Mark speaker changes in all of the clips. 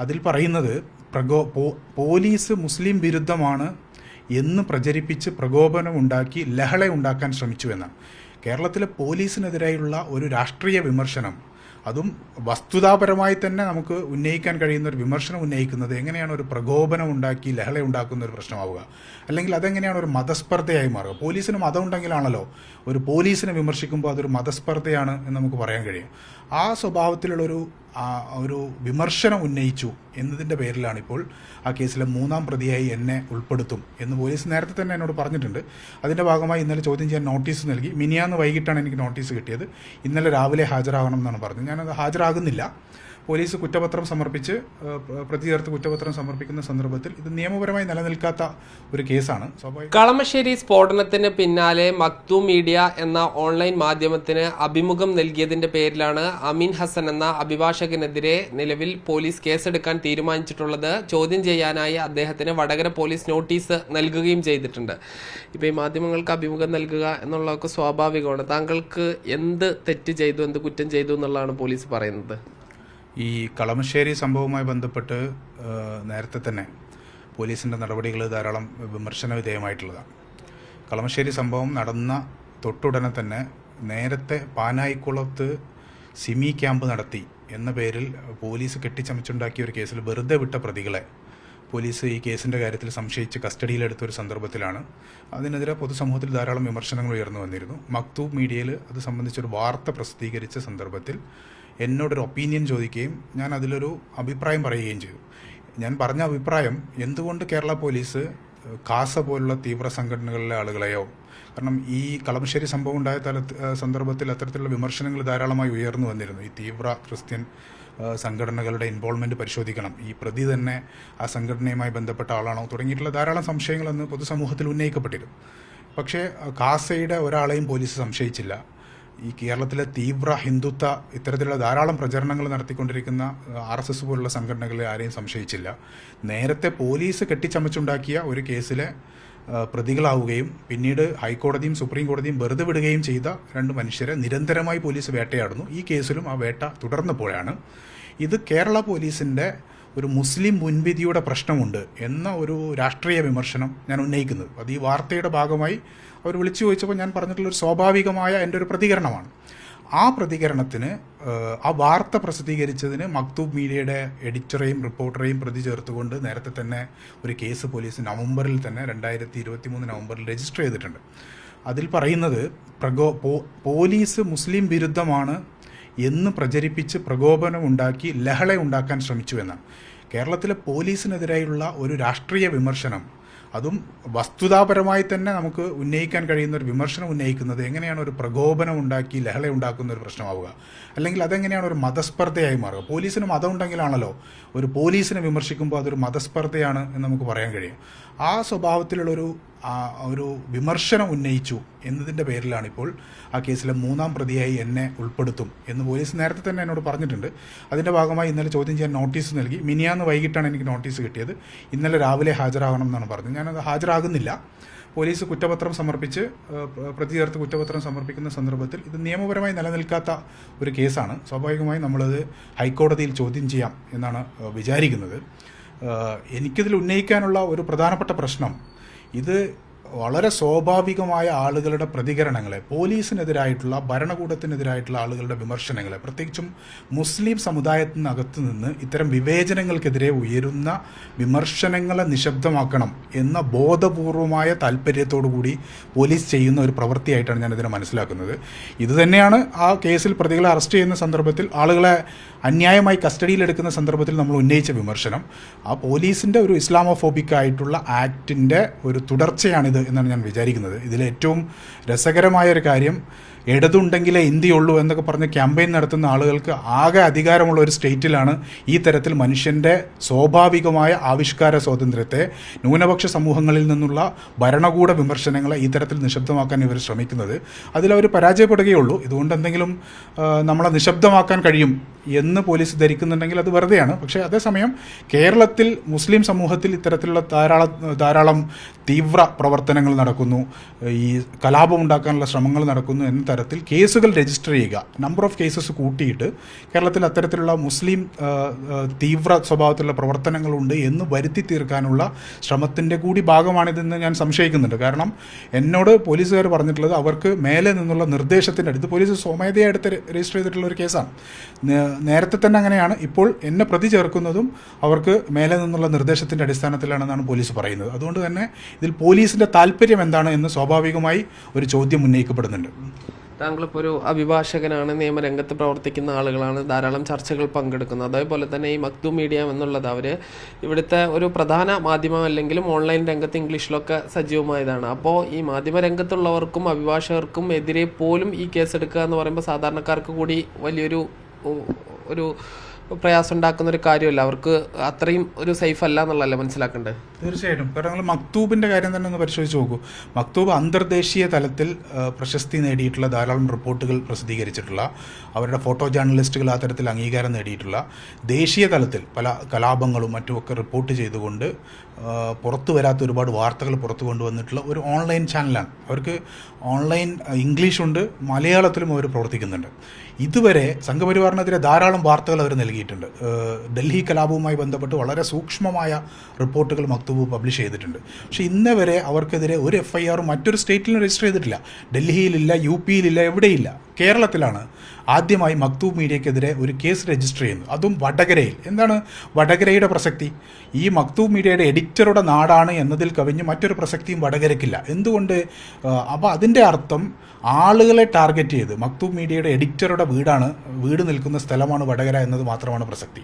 Speaker 1: അതിൽ പറയുന്നത് പോലീസ് മുസ്ലിം വിരുദ്ധമാണ് എന്ന് പ്രചരിപ്പിച്ച് പ്രകോപനമുണ്ടാക്കി ലഹള ഉണ്ടാക്കാൻ ശ്രമിച്ചു എന്നാണ്. കേരളത്തിലെ പോലീസിനെതിരായുള്ള ഒരു രാഷ്ട്രീയ വിമർശനം, അതും വസ്തുതാപരമായി തന്നെ നമുക്ക് ഉന്നയിക്കാൻ കഴിയുന്ന ഒരു വിമർശനം ഉന്നയിക്കുന്നത് എങ്ങനെയാണ് ഒരു പ്രകോപനം ഉണ്ടാക്കി ലഹള ഉണ്ടാക്കുന്ന ഒരു പ്രശ്നമാവുക, അല്ലെങ്കിൽ അതെങ്ങനെയാണ് ഒരു മതസ്പർദ്ധയായി മാറുക? പോലീസിന് മതം ഉണ്ടെങ്കിലാണല്ലോ ഒരു പോലീസിനെ വിമർശിക്കുമ്പോൾ അതൊരു മതസ്പർദ്ധയാണ് എന്ന് നമുക്ക് പറയാൻ കഴിയും. ആ സ്വഭാവത്തിലുള്ളൊരു ഒരു വിമർശനം ഉന്നയിച്ചു എന്നതിൻ്റെ പേരിലാണ് ഇപ്പോൾ ആ കേസിലെ 3-ാം പ്രതിയായി എന്നെ ഉൾപ്പെടുത്തും എന്ന് പോലീസ് നേരത്തെ തന്നെ എന്നോട് പറഞ്ഞിട്ടുണ്ട്. അതിൻ്റെ ഭാഗമായി ഇന്നലെ ചോദ്യം ചെയ്യാൻ നോട്ടീസ് നൽകി. മിനിയാന്ന് വൈകിട്ടാണ് എനിക്ക് നോട്ടീസ് കിട്ടിയത്. ഇന്നലെ രാവിലെ ഹാജരാകണം എന്നാണ് പറഞ്ഞത്. ഞാനത് ഹാജരാകുന്നില്ല. പോലീസ് കുറ്റപത്രം സമർപ്പിച്ച് പ്രതി ചേർത്ത് കുറ്റപത്രം സമർപ്പിക്കുന്ന സന്ദർഭത്തിൽ ഇത് നിയമപരമായി നിലനിൽക്കാത്ത ഒരു കേസാണ്.
Speaker 2: കളമശ്ശേരി സ്ഫോടനത്തിന് പിന്നാലെ മക്തൂം മീഡിയ എന്ന ഓൺലൈൻ മാധ്യമത്തിന് അഭിമുഖം നൽകിയതിന്റെ പേരിലാണ് അമീൻ ഹസൻ എന്ന അഭിഭാഷകനെതിരെ നിലവിൽ പോലീസ് കേസെടുക്കാൻ തീരുമാനിച്ചിട്ടുള്ളത്. ചോദ്യം ചെയ്യാനായി അദ്ദേഹത്തിന് വടകര പോലീസ് നോട്ടീസ് നൽകുകയും ചെയ്തിട്ടുണ്ട്. ഇപ്പോൾ ഈ മാധ്യമങ്ങൾക്ക് അഭിമുഖം നൽകുക എന്നുള്ളതൊക്കെ സ്വാഭാവികമാണ്. താങ്കൾക്ക് എന്ത് തെറ്റ് ചെയ്തു, എന്ത് കുറ്റം ചെയ്തു എന്നുള്ളതാണ് പോലീസ് പറയുന്നത്?
Speaker 1: ഈ കളമശ്ശേരി സംഭവവുമായി ബന്ധപ്പെട്ട് നേരത്തെ തന്നെ പോലീസിൻ്റെ നടപടികൾ ധാരാളം വിമർശന വിധേയമായിട്ടുള്ളതാണ്. കളമശ്ശേരി സംഭവം നടന്ന തൊട്ടുടനെ തന്നെ നേരത്തെ പാനായിക്കുളത്ത് സിമി ക്യാമ്പ് നടത്തി എന്ന പേരിൽ പോലീസ് കെട്ടിച്ചമച്ചുണ്ടാക്കിയ ഒരു കേസിൽ വെറുതെ വിട്ട പ്രതികളെ പോലീസ് ഈ കേസിൻ്റെ കാര്യത്തിൽ സംശയിച്ച് കസ്റ്റഡിയിലെടുത്ത ഒരു സന്ദർഭത്തിലാണ് അതിനെതിരെ പൊതുസമൂഹത്തിൽ ധാരാളം വിമർശനങ്ങൾ ഉയർന്നു വന്നിരുന്നു. മക്തൂബ് മീഡിയയിൽ അത് സംബന്ധിച്ചൊരു വാർത്ത പ്രസിദ്ധീകരിച്ച സന്ദർഭത്തിൽ എന്നോടൊരു ഒപ്പീനിയൻ ചോദിക്കുകയും ഞാൻ അതിലൊരു അഭിപ്രായം പറയുകയും ചെയ്തു. ഞാൻ പറഞ്ഞ അഭിപ്രായം, എന്തുകൊണ്ട് കേരള പോലീസ് കാസ പോലുള്ള തീവ്ര സംഘടനകളിലെ ആളുകളെയോ, കാരണം ഈ കളമശ്ശേരി സംഭവം ഉണ്ടായ സന്ദർഭത്തിൽ അത്തരത്തിലുള്ള വിമർശനങ്ങൾ ധാരാളമായി ഉയർന്നു വന്നിരുന്നു. ഈ തീവ്ര ക്രിസ്ത്യൻ സംഘടനകളുടെ ഇൻവോൾവ്മെൻറ്റ് പരിശോധിക്കണം, ഈ പ്രതി തന്നെ ആ സംഘടനയുമായി ബന്ധപ്പെട്ട ആളാണോ തുടങ്ങിയിട്ടുള്ള ധാരാളം സംശയങ്ങളെന്ന് പൊതുസമൂഹത്തിൽ ഉന്നയിക്കപ്പെട്ടിരുന്നു. പക്ഷേ കാസയുടെ ഒരാളെയും പോലീസ് സംശയിച്ചില്ല. ഈ കേരളത്തിലെ തീവ്ര ഹിന്ദുത്വ ഇത്തരത്തിലുള്ള ധാരാളം പ്രചരണങ്ങൾ നടത്തിക്കൊണ്ടിരിക്കുന്ന RSS പോലുള്ള സംഘടനകളെ ആരെയും സംശയിച്ചില്ല. നേരത്തെ പോലീസ് കെട്ടിച്ചമച്ചുണ്ടാക്കിയ ഒരു കേസിലെ പ്രതികളാവുകയും പിന്നീട് ഹൈക്കോടതിയും സുപ്രീം കോടതിയും വെറുതെ വിടുകയും ചെയ്ത 2 മനുഷ്യരെ നിരന്തരമായി പോലീസ് വേട്ടയാടുന്നു. ഈ കേസിലും ആ വേട്ട തുടർന്നപ്പോഴാണ് ഇത് കേരള പോലീസിൻ്റെ ഒരു മുസ്ലിം മുൻവിധിയുടെ പ്രശ്നമുണ്ട് എന്ന ഒരു രാഷ്ട്രീയ വിമർശനം ഞാൻ ഉന്നയിക്കുന്നത്. അത് ഈ വാർത്തയുടെ ഭാഗമായി അവർ വിളിച്ചു ചോദിച്ചപ്പോൾ ഞാൻ പറഞ്ഞിട്ടുള്ളൊരു സ്വാഭാവികമായ എൻ്റെ ഒരു പ്രതികരണമാണ്. ആ പ്രതികരണത്തിന്, ആ വാർത്ത പ്രസിദ്ധീകരിച്ചതിന് മക്തൂബ് മീഡിയയുടെ എഡിറ്ററെയും റിപ്പോർട്ടറെയും പ്രതി ചേർത്തുകൊണ്ട് നേരത്തെ തന്നെ ഒരു കേസ് പോലീസ് നവംബറിൽ തന്നെ 2023 നവംബറിൽ രജിസ്റ്റർ ചെയ്തിട്ടുണ്ട്. അതിൽ പറയുന്നത് പോലീസ് മുസ്ലിം വിരുദ്ധമാണ് എന്ന് പ്രചരിപ്പിച്ച് പ്രകോപനമുണ്ടാക്കി ലഹള ഉണ്ടാക്കാൻ ശ്രമിച്ചു എന്നാണ്. കേരളത്തിലെ പോലീസിനെതിരായുള്ള ഒരു രാഷ്ട്രീയ വിമർശനം, അതും വസ്തുതാപരമായി തന്നെ നമുക്ക് ഉന്നയിക്കാൻ കഴിയുന്ന ഒരു വിമർശനം ഉന്നയിക്കുന്നത് എങ്ങനെയാണ് ഒരു പ്രകോപനം ഉണ്ടാക്കി ലഹള ഉണ്ടാക്കുന്ന ഒരു പ്രശ്നമാവുക, അല്ലെങ്കിൽ അതെങ്ങനെയാണ് ഒരു മതസ്പർദ്ധയായി മാറുക? പോലീസിന് മതം ഉണ്ടെങ്കിലാണല്ലോ ഒരു പോലീസിനെ വിമർശിക്കുമ്പോൾ അതൊരു മതസ്പർദ്ധയാണ് എന്ന് നമുക്ക് പറയാൻ കഴിയും. ആ സ്വഭാവത്തിലുള്ളൊരു ഒരു വിമർശനം ഉന്നയിച്ചു എന്നതിൻ്റെ പേരിലാണ് ഇപ്പോൾ ആ കേസിലെ 3-ാം പ്രതിയായി എന്നെ ഉൾപ്പെടുത്തും എന്ന് പോലീസ് നേരത്തെ തന്നെ എന്നോട് പറഞ്ഞിട്ടുണ്ട്. അതിൻ്റെ ഭാഗമായി ഇന്നലെ ചോദ്യം ചെയ്യാൻ നോട്ടീസ് നൽകി. മിനിയാന്ന് വൈകിട്ടാണ് എനിക്ക് നോട്ടീസ് കിട്ടിയത്. ഇന്നലെ രാവിലെ ഹാജരാകണം എന്നാണ് പറഞ്ഞത്. ഞാനത് ഹാജരാകുന്നില്ല. പോലീസ് കുറ്റപത്രം സമർപ്പിച്ച് പ്രതി ചേർത്ത് കുറ്റപത്രം സമർപ്പിക്കുന്ന സന്ദർഭത്തിൽ ഇത് നിയമപരമായി നിലനിൽക്കാത്ത ഒരു കേസാണ്. സ്വാഭാവികമായി നമ്മളത് ഹൈക്കോടതിയിൽ ചോദ്യം ചെയ്യാം എന്നാണ് വിചാരിക്കുന്നത്. എനിക്കിതിൽ ഉന്നയിക്കാനുള്ള ഒരു പ്രധാനപ്പെട്ട പ്രശ്നം, ഇത് വളരെ സ്വാഭാവികമായ ആളുകളുടെ പ്രതികരണങ്ങളെ, പോലീസിനെതിരായിട്ടുള്ള ഭരണകൂടത്തിനെതിരായിട്ടുള്ള ആളുകളുടെ വിമർശനങ്ങളെ, പ്രത്യേകിച്ചും മുസ്ലിം സമുദായത്തിനകത്ത് നിന്ന് ഇത്തരം വിവേചനങ്ങൾക്കെതിരെ ഉയരുന്ന വിമർശനങ്ങളെ നിശബ്ദമാക്കണം എന്ന ബോധപൂർവമായ താല്പര്യത്തോടു കൂടി പോലീസ് ചെയ്യുന്ന ഒരു പ്രവൃത്തിയായിട്ടാണ് ഞാനിതിനെ മനസ്സിലാക്കുന്നത്. ഇതുതന്നെയാണ് ആ കേസിൽ പ്രതികളെ അറസ്റ്റ് ചെയ്യുന്ന സന്ദർഭത്തിൽ, ആളുകളെ അന്യായമായി കസ്റ്റഡിയിലെടുക്കുന്ന സന്ദർഭത്തിൽ നമ്മൾ ഉന്നയിച്ച വിമർശനം. ആ പോലീസിൻ്റെ ഒരു ഇസ്ലാമോഫോബിക് ആയിട്ടുള്ള ആക്ടിൻ്റെ ഒരു തുടർച്ചയാണിത് എന്നാണ് ഞാൻ വിചാരിക്കുന്നത്. ഇതിലേറ്റവും രസകരമായ ഒരു കാര്യം, ഇടതുണ്ടെങ്കിലേ ഇന്ത്യയുള്ളൂ എന്നൊക്കെ പറഞ്ഞ് ക്യാമ്പയിൻ നടത്തുന്ന ആളുകൾക്ക് ആകെ അധികാരമുള്ള ഒരു സ്റ്റേറ്റിലാണ് ഈ തരത്തിൽ മനുഷ്യൻ്റെ സ്വാഭാവികമായ ആവിഷ്കാര സ്വാതന്ത്ര്യത്തെ, ന്യൂനപക്ഷ സമൂഹങ്ങളിൽ നിന്നുള്ള ഭരണകൂട വിമർശനങ്ങളെ ഈ തരത്തിൽ നിശബ്ദമാക്കാൻ ഇവർ ശ്രമിക്കുന്നത്. അതിലവർ പരാജയപ്പെടുകയുള്ളൂ. ഇതുകൊണ്ട് എന്തെങ്കിലും നമ്മളെ നിശബ്ദമാക്കാൻ കഴിയും എന്ന് പോലീസ് ധരിക്കുന്നുണ്ടെങ്കിൽ അത് വെറുതെയാണ്. പക്ഷേ അതേസമയം കേരളത്തിൽ മുസ്ലിം സമൂഹത്തിൽ ഇത്തരത്തിലുള്ള ധാരാളം തീവ്ര പ്രവർത്തനങ്ങൾ നടക്കുന്നു, ഈ കലാപം ഉണ്ടാക്കാനുള്ള ശ്രമങ്ങൾ നടക്കുന്നു എന്ന തരത്തിൽ കേസുകൾ രജിസ്റ്റർ ചെയ്യുക, നമ്പർ ഓഫ് കേസസ് കൂട്ടിയിട്ട് കേരളത്തിൽ അത്തരത്തിലുള്ള മുസ്ലിം തീവ്ര സ്വഭാവത്തിലുള്ള പ്രവർത്തനങ്ങളുണ്ട് എന്ന് വരുത്തി തീർക്കാനുള്ള ശ്രമത്തിൻ്റെ കൂടി ഭാഗമാണിതെന്ന് ഞാൻ സംശയിക്കുന്നുണ്ട്. കാരണം എന്നോട് പോലീസുകാർ പറഞ്ഞിട്ടുള്ളത് അവർക്ക് മേലെ നിന്നുള്ള നിർദ്ദേശത്തിൻ്റെ അടുത്ത് പോലീസ് സ്വമേധയാ എടുത്ത് രജിസ്റ്റർ ചെയ്തിട്ടുള്ള ഒരു കേസാണ്. നേരത്തെ തന്നെ അങ്ങനെയാണ്. ഇപ്പോൾ എന്നെ പ്രതി ചേർക്കുന്നതും അവർക്ക് മേലെ നിന്നുള്ള നിർദ്ദേശത്തിൻ്റെ അടിസ്ഥാനത്തിലാണെന്നാണ് പോലീസ് പറയുന്നത്. അതുകൊണ്ട് തന്നെ ഇതിൽ പോലീസിൻ്റെ താല്പര്യം എന്താണ് എന്ന് സ്വാഭാവികമായി ഒരു ചോദ്യം ഉന്നയിക്കപ്പെടുന്നുണ്ട്.
Speaker 2: താങ്കളിപ്പോൾ ഒരു അഭിഭാഷകനാണ്, നിയമരംഗത്ത് പ്രവർത്തിക്കുന്ന ആളുകളാണ്, ധാരാളം ചർച്ചകൾ പങ്കെടുക്കുന്നത്. അതേപോലെ തന്നെ ഈ മക്തൂം മീഡിയ എന്നുള്ളത് അവർ ഇവിടുത്തെ ഒരു പ്രധാന മാധ്യമം അല്ലെങ്കിലും ഓൺലൈൻ രംഗത്ത് ഇംഗ്ലീഷിലൊക്കെ സജീവമായതാണ്. അപ്പോൾ ഈ മാധ്യമ രംഗത്തുള്ളവർക്കും അഭിഭാഷകർക്കും എതിരെ പോലും ഈ കേസെടുക്കുക എന്ന് പറയുമ്പോൾ സാധാരണക്കാർക്ക് കൂടി വലിയൊരു പ്രയാസം ഉണ്ടാക്കുന്ന ഒരു കാര്യമല്ല. അവർക്ക് അത്രയും ഒരു സേഫ് അല്ല എന്നുള്ളതല്ലേ മനസ്സിലാക്കേണ്ടത്?
Speaker 1: തീർച്ചയായിട്ടും. കാരണം നിങ്ങൾ മക്തൂബിൻ്റെ കാര്യം തന്നെ ഒന്ന് പരിശോധിച്ച് നോക്കൂ. മക്തൂബ് അന്തർദേശീയ തലത്തിൽ പ്രശസ്തി നേടിയിട്ടുള്ള ധാരാളം റിപ്പോർട്ടുകൾ പ്രസിദ്ധീകരിച്ചിട്ടുള്ള, അവരുടെ ഫോട്ടോ ജേർണലിസ്റ്റുകൾ ആ തരത്തിൽ അംഗീകാരം നേടിയിട്ടുള്ള, ദേശീയ തലത്തിൽ പല കലാപങ്ങളും മറ്റുമൊക്കെ റിപ്പോർട്ട് ചെയ്തുകൊണ്ട് പുറത്തു വരാത്ത ഒരുപാട് വാർത്തകൾ പുറത്തു കൊണ്ടുവന്നിട്ടുള്ള ഒരു ഓൺലൈൻ ചാനലാണ്. അവർക്ക് ഓൺലൈൻ ഇംഗ്ലീഷുണ്ട്, മലയാളത്തിലും അവർ പ്രവർത്തിക്കുന്നുണ്ട്. ഇതുവരെ സംഘപരിവാറിനെതിരെ ധാരാളം വാർത്തകൾ അവർ നൽകിയിട്ടുണ്ട്. ഡൽഹി കലാപവുമായി ബന്ധപ്പെട്ട് വളരെ സൂക്ഷ്മമായ റിപ്പോർട്ടുകൾ മക്തൂബ് പബ്ലിഷ് ചെയ്തിട്ടുണ്ട്. പക്ഷേ ഇന്ന് വരെ അവർക്കെതിരെ ഒരു FIR മറ്റൊരു സ്റ്റേറ്റിലും രജിസ്റ്റർ ചെയ്തിട്ടില്ല. ഡൽഹിയിലില്ല, UP-യിലില്ല, എവിടെയില്ല. കേരളത്തിലാണ് ആദ്യമായി മക്തൂബ് മീഡിയക്കെതിരെ ഒരു കേസ് രജിസ്റ്റർ ചെയ്യുന്നത്, അതും വടകരയിൽ. എന്താണ് വടകരയുടെ പ്രസക്തി? ഈ മക്തൂബ് മീഡിയയുടെ എഡിറ്ററുടെ നാടാണ് എന്നതിൽ കവിഞ്ഞ് മറ്റൊരു പ്രസക്തിയും വടകരയ്ക്കില്ല. എന്തുകൊണ്ട്? അപ്പോൾ അതിൻ്റെ അർത്ഥം ആളുകളെ ടാർഗറ്റ് ചെയ്ത് മക്തൂബ് മീഡിയയുടെ എഡിറ്ററുടെ വീട് നിൽക്കുന്ന സ്ഥലമാണ് വടകര എന്നത് മാത്രമാണ് പ്രസക്തി.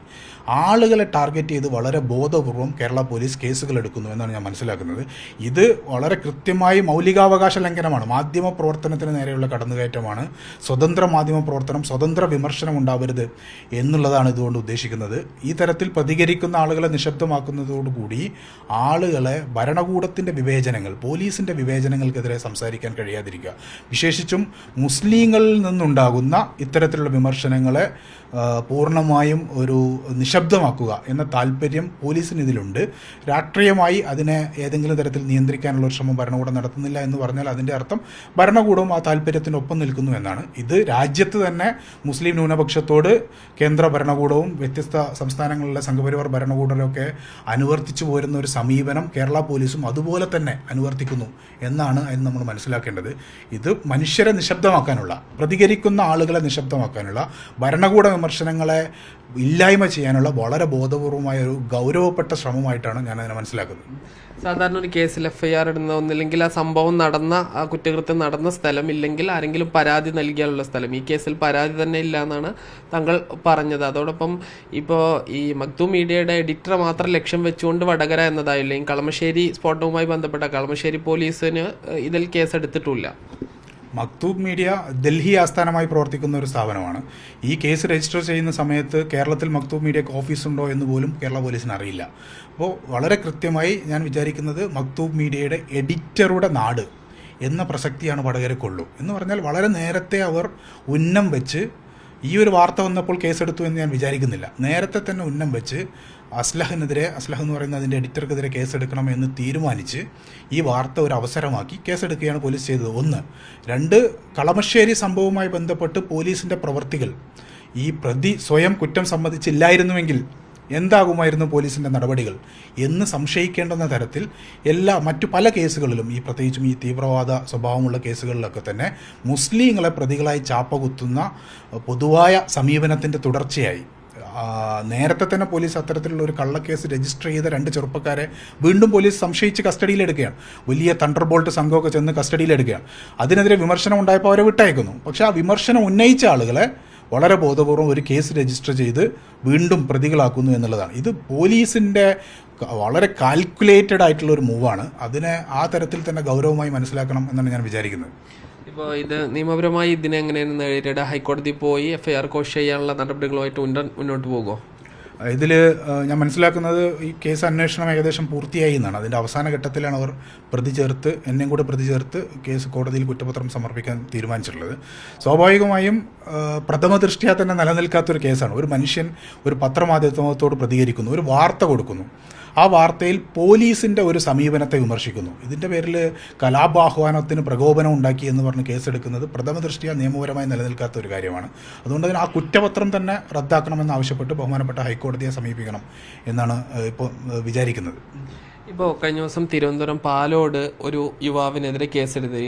Speaker 1: ആളുകളെ ടാർഗറ്റ് ചെയ്ത് വളരെ ബോധപൂർവം കേരള പോലീസ് കേസുകൾ എടുക്കുന്നു എന്നാണ് ഞാൻ മനസ്സിലാക്കുന്നത്. ഇത് വളരെ കൃത്യമായി മൗലികാവകാശ ലംഘനമാണ്, മാധ്യമ പ്രവർത്തനത്തിന് നേരെയുള്ള കടന്നുകയറ്റമാണ്. സ്വതന്ത്ര മാധ്യമ പ്രവർത്തനം, സ്വതന്ത്ര വിമർശനം ഉണ്ടാവരുത് എന്നുള്ളതാണ് ഇതുകൊണ്ട് ഉദ്ദേശിക്കുന്നത്. ഈ തരത്തിൽ പ്രതികരിക്കുന്ന ആളുകളെ നിശബ്ദമാക്കുന്നതോടുകൂടി ആളുകളെ ഭരണകൂടത്തിൻ്റെ വിവേചനങ്ങൾ, പോലീസിൻ്റെ വിവേചനങ്ങൾക്കെതിരെ സംസാരിക്കാൻ കഴിയാതിരിക്കുക, വിശേഷിച്ചും മുസ്ലിങ്ങളിൽ നിന്നുണ്ടാകുന്ന ഇത്തരത്തിലുള്ള വിമർശനങ്ങളെ പൂർണ്ണമായും ഒരു നിശബ്ദമാക്കുക എന്ന താല്പര്യം പോലീസിന് ഇതിലുണ്ട്. രാഷ്ട്രീയമായി അതിനെ ഏതെങ്കിലും തരത്തിൽ നിയന്ത്രിക്കാനുള്ള ഒരു ശ്രമം ഭരണകൂടം നടത്തുന്നില്ല എന്ന് പറഞ്ഞാൽ അതിൻ്റെ അർത്ഥം ഭരണകൂടവും ആ താല്പര്യത്തിനൊപ്പം നിൽക്കുന്നു എന്നാണ്. ഇത് രാജ്യത്ത് തന്നെ മുസ്ലിം ന്യൂനപക്ഷത്തോട് കേന്ദ്ര ഭരണകൂടവും വ്യത്യസ്ത സംസ്ഥാനങ്ങളിലെ സംഘപരിവാർ ഭരണകൂടമൊക്കെ അനുവർത്തിച്ചു പോരുന്ന ഒരു സമീപനം കേരള പോലീസും അതുപോലെ തന്നെ അനുവർത്തിക്കുന്നു എന്നാണ് അതിന് നമ്മൾ മനസ്സിലാക്കേണ്ടത്. ഇത് മനുഷ്യരെ നിശബ്ദമാക്കാനുള്ള, പ്രതികരിക്കുന്ന ആളുകളെ നിശബ്ദമാക്കാനുള്ള, ഭരണകൂട വിമർശനങ്ങളെ ഇല്ലായ്മ ചെയ്യാനുള്ള വളരെ ബോധപൂർവമായ ഒരു ഗൗരവപ്പെട്ട ശ്രമമായിട്ടാണ് ഞാൻ അതിനെ മനസ്സിലാക്കുന്നത്.
Speaker 2: സാധാരണ ഒരു കേസിൽ FIR ഇടുന്ന ഒന്നില്ലെങ്കിൽ ആ സംഭവം നടന്ന, ആ കുറ്റകൃത്യം നടന്ന സ്ഥലം, ഇല്ലെങ്കിൽ ആരെങ്കിലും പരാതി നൽകിയാലുള്ള സ്ഥലം. ഈ കേസിൽ പരാതി തന്നെ ഇല്ല എന്നാണ് താങ്കൾ പറഞ്ഞത്. അതോടൊപ്പം ഇപ്പോൾ ഈ മക്തൂം മീഡിയയുടെ എഡിറ്റർ മാത്രം ലക്ഷ്യം വെച്ചുകൊണ്ട് വടകര എന്നതായില്ല, ഈ കളമശ്ശേരി സ്ഫോടനവുമായി ബന്ധപ്പെട്ട കളമശ്ശേരി പോലീസിന് ഇതിൽ കേസെടുത്തിട്ടില്ല.
Speaker 1: മക്തൂബ് മീഡിയ ഡൽഹി ആസ്ഥാനമായി പ്രവർത്തിക്കുന്ന ഒരു സ്ഥാപനമാണ്. ഈ കേസ് രജിസ്റ്റർ ചെയ്യുന്ന സമയത്ത് കേരളത്തിൽ മക്തൂബ് മീഡിയക്ക് ഓഫീസുണ്ടോ എന്ന് പോലും കേരള പോലീസിന് അറിയില്ല. അപ്പോൾ വളരെ കൃത്യമായി ഞാൻ വിചാരിക്കുന്നത് മക്തൂബ് മീഡിയയുടെ എഡിറ്ററുടെ നാട് എന്ന പ്രസക്തിയാണ് വടകരക്കുള്ളൂ. എന്ന് പറഞ്ഞാൽ വളരെ നേരത്തെ അവർ ഉന്നം വെച്ച്, ഈ ഒരു വാർത്ത വന്നപ്പോൾ കേസെടുത്തു എന്ന് ഞാൻ വിചാരിക്കുന്നില്ല, നേരത്തെ തന്നെ ഉന്നം വെച്ച് അസ്ലഹ് എന്ന് പറയുന്ന അതിൻ്റെ എഡിറ്റർക്കെതിരെ കേസെടുക്കണം എന്ന് തീരുമാനിച്ച് ഈ വാർത്ത ഒരു അവസരമാക്കി കേസെടുക്കുകയാണ് പോലീസ് ചെയ്തത്. 1. 2, കളമശ്ശേരി സംഭവവുമായി ബന്ധപ്പെട്ട് പോലീസിൻ്റെ പ്രവർത്തികൾ ഈ പ്രതി സ്വയം കുറ്റം സമ്മതിച്ചില്ലായിരുന്നുവെങ്കിൽ എന്താകുമായിരുന്നു പോലീസിൻ്റെ നടപടികൾ എന്ന് സംശയിക്കേണ്ടുന്ന തരത്തിൽ മറ്റു പല കേസുകളിലും, ഈ പ്രത്യേകിച്ചും ഈ തീവ്രവാദ സ്വഭാവമുള്ള കേസുകളിലൊക്കെ തന്നെ മുസ്ലിങ്ങളെ പ്രതികളായി ചാപ്പകുത്തുന്ന പൊതുവായ സമീപനത്തിൻ്റെ തുടർച്ചയായി നേരത്തെ തന്നെ പോലീസ് അത്തരത്തിലുള്ള ഒരു കള്ളക്കേസ് രജിസ്റ്റർ ചെയ്ത 2 ചെറുപ്പക്കാരെ വീണ്ടും പോലീസ് സംശയിച്ച് കസ്റ്റഡിയിലെടുക്കുകയാണ്. വലിയ തണ്ടർബോൾട്ട് സംഘമൊക്കെ ചെന്ന് കസ്റ്റഡിയിലെടുക്കുകയാണ്. അതിനെതിരെ വിമർശനം ഉണ്ടായപ്പോൾ അവരെ വിട്ടയക്കുന്നു. പക്ഷേ ആ വിമർശനം ഉന്നയിച്ച ആളുകളെ വളരെ ബോധപൂർവം ഒരു കേസ് രജിസ്റ്റർ ചെയ്ത് വീണ്ടും പ്രതികളാക്കുന്നു എന്നുള്ളതാണ്. ഇത് പോലീസിൻ്റെ വളരെ കാൽക്കുലേറ്റഡ് ആയിട്ടുള്ള ഒരു മൂവാണ്. അതിനെ ആ തരത്തിൽ തന്നെ ഗൗരവമായി മനസ്സിലാക്കണം എന്നാണ് ഞാൻ വിചാരിക്കുന്നത്.
Speaker 2: ഇപ്പോൾ ഇത് നിയമപരമായി ഇതിനെ എങ്ങനെയാണ് നേരിടുക? ഹൈക്കോടതി പോയി FIR കോഷ് ചെയ്യാനുള്ള നടപടികളുമായിട്ട് മുന്നോട്ട് പോകുമോ?
Speaker 1: ഇതിൽ ഞാൻ മനസ്സിലാക്കുന്നത് ഈ കേസ് അന്വേഷണം ഏകദേശം പൂർത്തിയായി എന്നാണ്. അതിൻ്റെ അവസാന ഘട്ടത്തിലാണ് അവർ എന്നെയും കൂടെ പ്രതി ചേർത്ത് കേസ് കോടതിയിൽ കുറ്റപത്രം സമർപ്പിക്കാൻ തീരുമാനിച്ചിട്ടുള്ളത്. സ്വാഭാവികമായും പ്രഥമ ദൃഷ്ട്യാ തന്നെ നിലനിൽക്കാത്തൊരു കേസാണ്. ഒരു മനുഷ്യൻ ഒരു പത്രമാധ്യമത്തോട് പ്രതികരിക്കുന്നു, ഒരു വാർത്ത കൊടുക്കുന്നു, ആ വാർത്തയിൽ പോലീസിൻ്റെ ഒരു സമീപനത്തെ വിമർശിക്കുന്നു. ഇതിൻ്റെ പേരിൽ കലാപാഹ്വാനത്തിന് പ്രകോപനം ഉണ്ടാക്കി എന്ന് പറഞ്ഞ് കേസെടുക്കുന്നത് പ്രഥമ ദൃഷ്ട്യാ നിയമപരമായി നിലനിൽക്കാത്ത ഒരു കാര്യമാണ്. അതുകൊണ്ട് തന്നെ ആ കുറ്റപത്രം തന്നെ റദ്ദാക്കണമെന്ന് ആവശ്യപ്പെട്ട് ബഹുമാനപ്പെട്ട ഹൈക്കോടതിയെ സമീപിക്കണം എന്നാണ് ഇപ്പോൾ വിചാരിക്കുന്നത്.
Speaker 2: ഇപ്പോൾ കഴിഞ്ഞ ദിവസം തിരുവനന്തപുരം പാലോട് ഒരു യുവാവിനെതിരെ കേസെടുത്ത്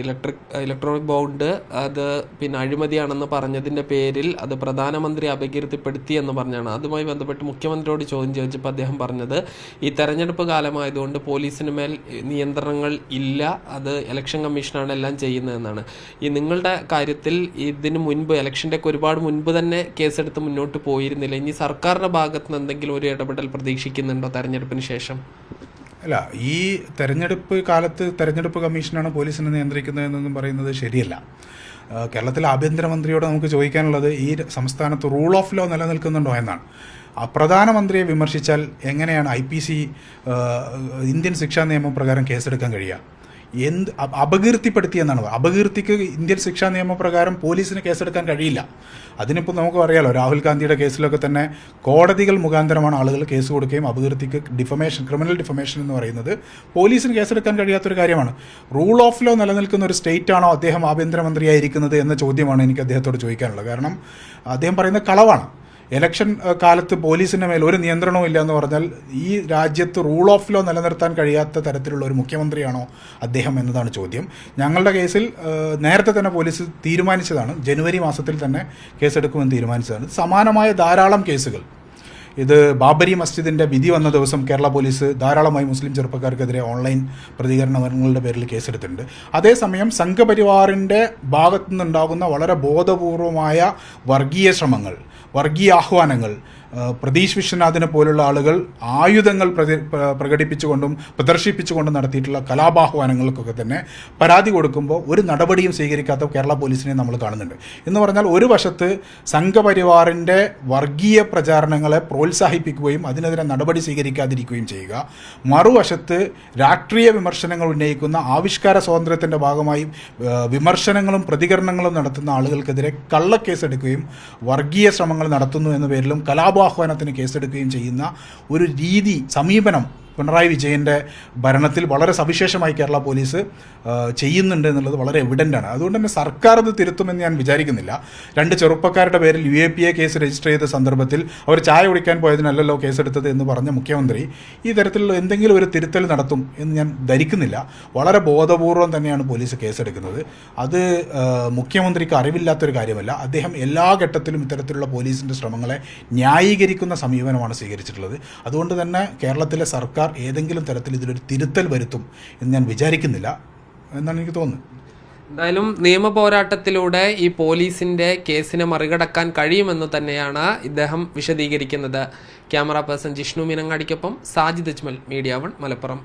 Speaker 2: ഇലക്ട്രോണിക് ബോണ്ട് അത് പിന്നെ അഴിമതിയാണെന്ന് പറഞ്ഞതിൻ്റെ പേരിൽ അത് പ്രധാനമന്ത്രി അപകീർത്തിപ്പെടുത്തി എന്ന് പറഞ്ഞാണ്. അതുമായി ബന്ധപ്പെട്ട് മുഖ്യമന്ത്രിയോട് ചോദ്യം ചോദിച്ചപ്പോൾ അദ്ദേഹം പറഞ്ഞത് ഈ തെരഞ്ഞെടുപ്പ് കാലമായതുകൊണ്ട് പോലീസിന് മേൽ നിയന്ത്രണങ്ങൾ ഇല്ല, അത് ഇലക്ഷൻ കമ്മീഷനാണ് എല്ലാം ചെയ്യുന്നതെന്നാണ്. ഈ നിങ്ങളുടെ കാര്യത്തിൽ ഇതിന് മുൻപ് ഇലക്ഷൻ്റെ ഒക്കെ ഒരുപാട് മുൻപ് തന്നെ കേസെടുത്ത് മുന്നോട്ട് പോയിരുന്നില്ല. ഇനി സർക്കാരിൻ്റെ ഭാഗത്ത് നിന്ന് എന്തെങ്കിലും ഒരു ഇടപെടൽ പ്രതീക്ഷിക്കുന്നുണ്ടോ തെരഞ്ഞെടുപ്പിന് ശേഷം?
Speaker 1: അല്ല, ഈ തെരഞ്ഞെടുപ്പ് കാലത്ത് തെരഞ്ഞെടുപ്പ് കമ്മീഷനാണ് പോലീസിനെ നിയന്ത്രിക്കുന്നതെന്നൊന്നും പറയുന്നത് ശരിയല്ല. കേരളത്തിലെ ആഭ്യന്തരമന്ത്രിയോട് നമുക്ക് ചോദിക്കാനുള്ളത് ഈ സംസ്ഥാനത്ത് റൂൾ ഓഫ് ലോ നിലനിൽക്കുന്നുണ്ടോ എന്നാണ്. പ്രധാനമന്ത്രിയെ വിമർശിച്ചാൽ എങ്ങനെയാണ് IPC ഇന്ത്യൻ ശിക്ഷാ നിയമപ്രകാരം കേസെടുക്കാൻ കഴിയുക? അപകീർത്തിപ്പെടുത്തിയെന്നാണ്. അപകീർത്തിക്ക് ഇന്ത്യൻ ശിക്ഷാ നിയമപ്രകാരം പോലീസിന് കേസെടുക്കാൻ കഴിയില്ല. അതിനിപ്പോൾ നമുക്ക് അറിയാലോ, രാഹുൽ ഗാന്ധിയുടെ കേസിലൊക്കെ തന്നെ കോടതികൾ മുഖാന്തരമാണ് ആളുകൾ കേസ് കൊടുക്കുകയും അപകീർത്തിക്ക് ക്രിമിനൽ ഡിഫമേഷൻ എന്ന് പറയുന്നത് പോലീസിന് കേസെടുക്കാൻ കഴിയാത്തൊരു കാര്യമാണ്. റൂൾ ഓഫ് ലോ നിലനിൽക്കുന്ന ഒരു സ്റ്റേറ്റ് ആണോ അദ്ദേഹം ആഭ്യന്തരമന്ത്രിയായിരിക്കുന്നത് എന്ന ചോദ്യമാണ് എനിക്ക് അദ്ദേഹത്തോട് ചോദിക്കാനുള്ളത്. കാരണം അദ്ദേഹം പറയുന്നത് കളവാണ്. ഇലക്ഷൻ കാലത്ത് പോലീസിൻ്റെ മേൽ ഒരു നിയന്ത്രണവും ഇല്ല എന്ന് പറഞ്ഞാൽ ഈ രാജ്യത്ത് റൂൾ ഓഫ് ലോ നിലനിർത്താൻ കഴിയാത്ത തരത്തിലുള്ള ഒരു മുഖ്യമന്ത്രിയാണോ അദ്ദേഹം എന്നതാണ് ചോദ്യം. ഞങ്ങളുടെ കേസിൽ നേരത്തെ തന്നെ പോലീസ് തീരുമാനിച്ചതാണ്, ജനുവരി മാസത്തിൽ തന്നെ കേസെടുക്കുമെന്ന് തീരുമാനിച്ചതാണ്. സമാനമായ ധാരാളം കേസുകൾ, ഇത് ബാബരി മസ്ജിദിൻ്റെ വിധി വന്ന ദിവസം കേരള പോലീസ് ധാരാളമായി മുസ്ലിം ചെറുപ്പക്കാർക്കെതിരെ ഓൺലൈൻ പ്രതികരണങ്ങളുടെ പേരിൽ കേസെടുത്തിട്ടുണ്ട്. അതേസമയം സംഘപരിവാറിൻ്റെ ഭാഗത്തു നിന്നുണ്ടാകുന്ന വളരെ ബോധപൂർവമായ വർഗീയ ശ്രമങ്ങൾ, വർഗീയ ആഹ്വാനങ്ങൾ, പ്രതീഷ് വിശ്വനാഥിനെ പോലുള്ള ആളുകൾ ആയുധങ്ങൾ പ്രകടിപ്പിച്ചുകൊണ്ടും പ്രദർശിപ്പിച്ചുകൊണ്ടും നടത്തിയിട്ടുള്ള കലാപാഹ്വാനങ്ങൾക്കൊക്കെ തന്നെ പരാതി കൊടുക്കുമ്പോൾ ഒരു നടപടിയും സ്വീകരിക്കാത്ത കേരള പോലീസിനെ നമ്മൾ കാണുന്നുണ്ട്. എന്ന് പറഞ്ഞാൽ ഒരു വശത്ത് സംഘപരിവാറിൻ്റെ വർഗീയ പ്രചാരണങ്ങളെ പ്രോത്സാഹിപ്പിക്കുകയും അതിനെതിരെ നടപടി സ്വീകരിക്കാതിരിക്കുകയും ചെയ്യുക, മറുവശത്ത് രാഷ്ട്രീയ വിമർശനങ്ങൾ ഉന്നയിക്കുന്ന ആവിഷ്കാര സ്വാതന്ത്ര്യത്തിൻ്റെ ഭാഗമായി വിമർശനങ്ങളും പ്രതികരണങ്ങളും നടത്തുന്ന ആളുകൾക്കെതിരെ കള്ളക്കേസെടുക്കുകയും വർഗീയ ശ്രമങ്ങൾ നടത്തുന്നു എന്ന പേരിലും കലാപാഹ്വാനത്തിന് കേസെടുക്കുകയും ചെയ്യുന്ന ഒരു സമീപനം പിണറായി വിജയൻ്റെ ഭരണത്തിൽ വളരെ സവിശേഷമായി കേരള പോലീസ് ചെയ്യുന്നുണ്ട് എന്നുള്ളത് വളരെ എവിഡൻ്റാണ്. അതുകൊണ്ട് തന്നെ സർക്കാർ അത് തിരുത്തുമെന്ന് ഞാൻ വിചാരിക്കുന്നില്ല. 2 ചെറുപ്പക്കാരുടെ പേരിൽ UAPA കേസ് രജിസ്റ്റർ ചെയ്ത സന്ദർഭത്തിൽ അവർ ചായ കുടിക്കാൻ പോയതിനല്ലല്ലോ കേസെടുത്തത് എന്ന് പറഞ്ഞ മുഖ്യമന്ത്രി ഈ തരത്തിലുള്ള എന്തെങ്കിലും ഒരു തിരുത്തൽ നടത്തും എന്ന് ഞാൻ ധരിക്കുന്നില്ല. വളരെ ബോധപൂർവം തന്നെയാണ് പോലീസ് കേസെടുക്കുന്നത്. അത് മുഖ്യമന്ത്രിക്ക് അറിവില്ലാത്തൊരു കാര്യമല്ല. അദ്ദേഹം എല്ലാ ഘട്ടത്തിലും ഇത്തരത്തിലുള്ള പോലീസിൻ്റെ ശ്രമങ്ങളെ ന്യായീകരിക്കുന്ന സമീപനമാണ് സ്വീകരിച്ചിട്ടുള്ളത്. അതുകൊണ്ട് തന്നെ കേരളത്തിലെ സർക്കാർ ഏതെങ്കിലും തരത്തിൽ ഇതിലൊരു തിരുത്തൽ വരുത്തും എന്ന് ഞാൻ വിചാരിക്കുന്നില്ല എന്നാണ് എനിക്ക് തോന്നുന്നത്.
Speaker 2: എന്തായാലും നിയമ പോരാട്ടത്തിലൂടെ ഈ പോലീസിന്റെ കേസിനെ മറികടക്കാൻ കഴിയുമെന്ന് തന്നെയാണ് ഇദ്ദേഹം വിശദീകരിക്കുന്നത്. ക്യാമറ പേഴ്സൺ ജിഷ്ണു മീനങ്ങാടിക്കൊപ്പം സാജിദ് അജ്മൽ, മീഡിയ 1 മലപ്പുറം.